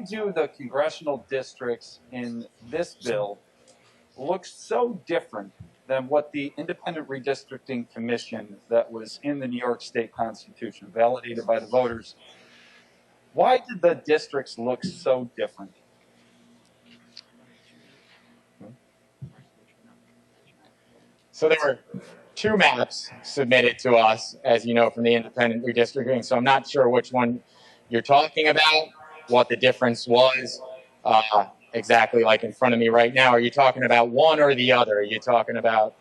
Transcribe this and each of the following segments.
do the congressional districts in this bill look so different than what the Independent Redistricting Commission that was in the New York State Constitution, validated by the voters? Why did the districts look so different? So there were two maps submitted to us, as you know, from the independent redistricting. So I'm not sure which one you're talking about, what the difference was exactly like in front of me right now. Are you talking about one or the other? Are you talking about...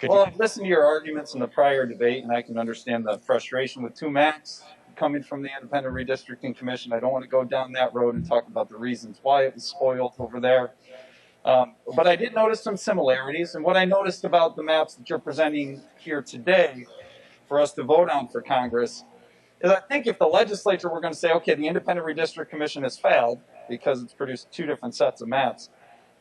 Well, I've listened to your arguments in the prior debate, and I can understand the frustration with two maps coming from the Independent Redistricting Commission. I don't want to go down that road and talk about the reasons why it was spoiled over there. But I did notice some similarities, and what I noticed about the maps that you're presenting here today for us to vote on for Congress is I think if the legislature were going to say, okay, the Independent Redistricting Commission has failed because it's produced two different sets of maps,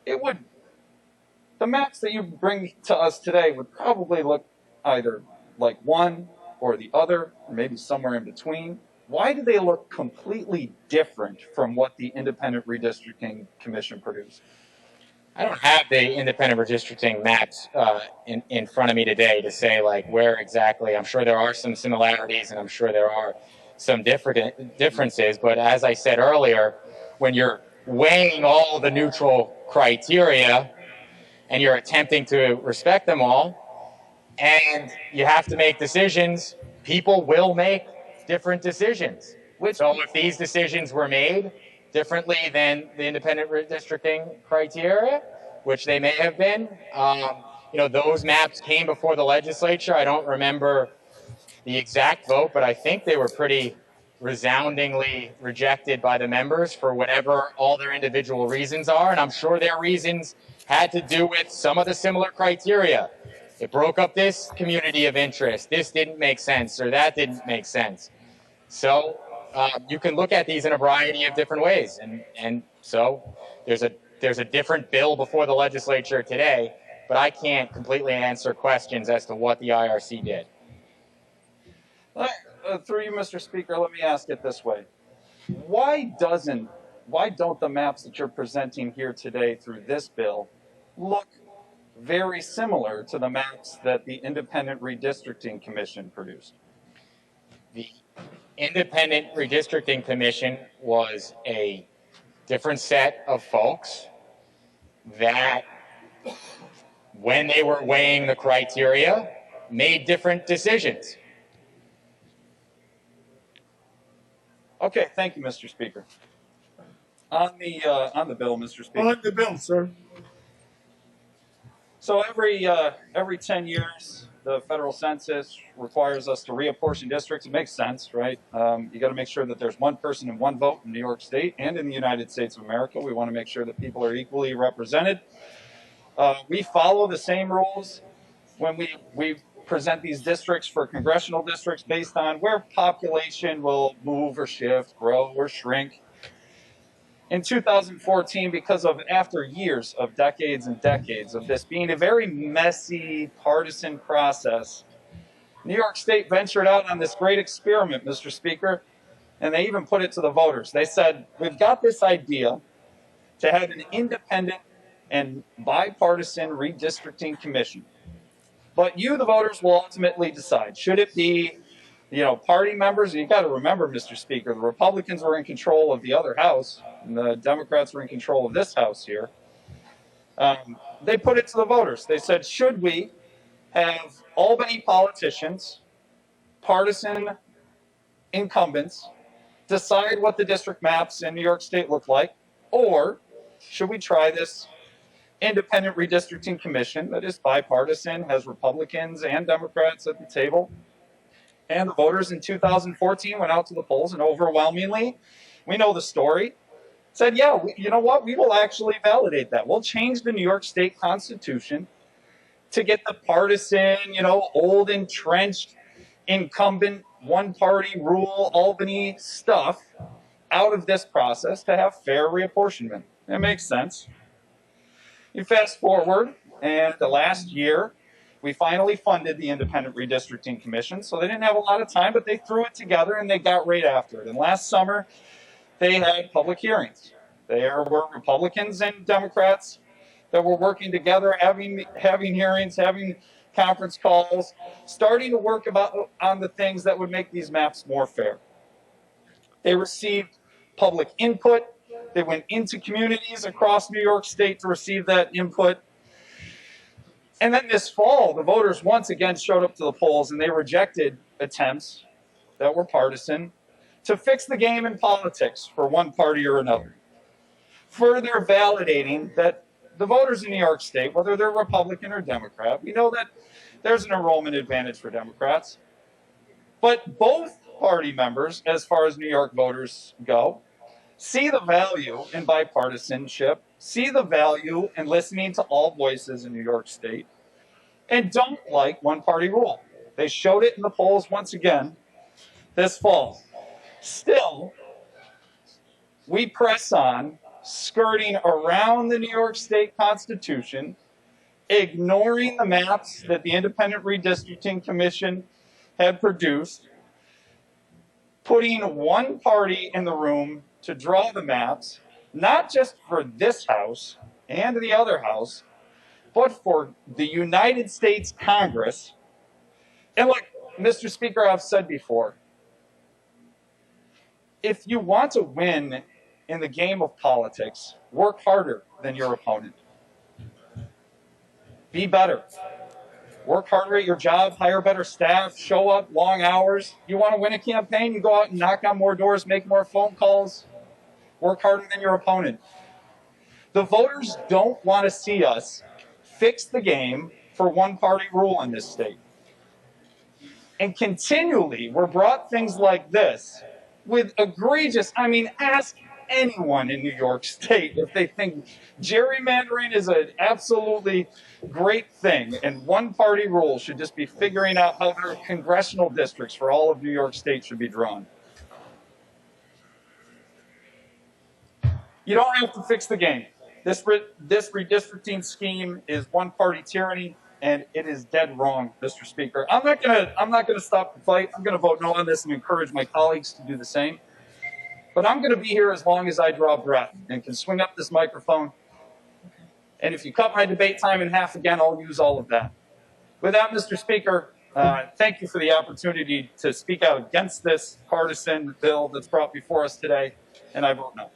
the maps that you bring to us today would probably look either like one or the other, or maybe somewhere in between. Why do they look completely different from what the Independent Redistricting Commission produced? I don't have the independent redistricting maps in front of me today to say like where exactly. I'm sure there are some similarities and I'm sure there are some differences. But as I said earlier, when you're weighing all the neutral criteria and you're attempting to respect them all and you have to make decisions, people will make different decisions. So if these decisions were made differently than the independent redistricting criteria, which they may have been. Those maps came before the legislature. I don't remember the exact vote, but I think they were pretty resoundingly rejected by the members for whatever all their individual reasons are. And I'm sure their reasons had to do with some of the similar criteria. It broke up this community of interest. This didn't make sense, or that didn't make sense. So you can look at these in a variety of different ways, and so there's a different bill before the legislature today, but I can't completely answer questions as to what the IRC did. Through you, Mr. Speaker, let me ask it this way: why don't the maps that you're presenting here today through this bill look very similar to the maps that the Independent Redistricting Commission produced? The Independent Redistricting Commission was a different set of folks that, when they were weighing the criteria, made different decisions. Okay, thank you, Mr. Speaker. On the bill, Mr. Speaker. On the bill, sir. So every 10 years, the federal census requires us to reapportion districts. It makes sense, right? You got to make sure that there's one person and one vote in New York State and in the United States of America. We want to make sure that people are equally represented. We follow the same rules when we present these districts for congressional districts based on where population will move or shift, grow or shrink. In 2014, because of after years of decades and decades of this being a very messy, partisan process, New York State ventured out on this great experiment, Mr. Speaker, and they even put it to the voters. They said, we've got this idea to have an independent and bipartisan redistricting commission. But you, the voters, will ultimately decide. Should it be, party members? You got to remember, Mr. Speaker, the Republicans were in control of the other house, and the Democrats were in control of this house here. They put it to the voters. They said, should we have Albany politicians, partisan incumbents, decide what the district maps in New York State look like, or should we try this independent redistricting commission that is bipartisan, has Republicans and Democrats at the table? And the voters in 2014 went out to the polls and overwhelmingly, we know the story, said, yeah, you know what? We will actually validate that. We'll change the New York State Constitution to get the partisan, old entrenched incumbent one-party rule Albany stuff out of this process to have fair reapportionment. It makes sense. You fast forward, and the last year, we finally funded the Independent Redistricting Commission, so they didn't have a lot of time, but they threw it together and they got right after it. And last summer, they had public hearings. There were Republicans and Democrats that were working together, having hearings, having conference calls, starting to work on the things that would make these maps more fair. They received public input. They went into communities across New York State to receive that input. And then this fall, the voters once again showed up to the polls and they rejected attempts that were partisan to fix the game in politics for one party or another, further validating that the voters in New York State, whether they're Republican or Democrat, we know that there's an enrollment advantage for Democrats, but both party members, as far as New York voters go, see the value in bipartisanship, see the value in listening to all voices in New York State, and don't like one-party rule. They showed it in the polls once again this fall. Still, we press on, skirting around the New York State Constitution, ignoring the maps that the Independent Redistricting Commission had produced, putting one party in the room to draw the maps, not just for this House and the other House, but for the United States Congress. And like Mr. Speaker, I've said before, if you want to win in the game of politics, work harder than your opponent. Be better. Work harder at your job, hire better staff, show up long hours. You want to win a campaign, you go out and knock on more doors, make more phone calls. Work harder than your opponent. The voters don't want to see us fix the game for one-party rule in this state. And continually, we're brought things like this with egregious, ask anyone in New York State if they think gerrymandering is an absolutely great thing and one-party rule should just be figuring out how their congressional districts for all of New York State should be drawn. You don't have to fix the game. This redistricting scheme is one-party tyranny, and it is dead wrong, Mr. Speaker. I'm not gonna stop the fight. I'm gonna vote no on this and encourage my colleagues to do the same. But I'm gonna be here as long as I draw breath and can swing up this microphone. And if you cut my debate time in half again, I'll use all of that. With that, Mr. Speaker, thank you for the opportunity to speak out against this partisan bill that's brought before us today, and I vote no.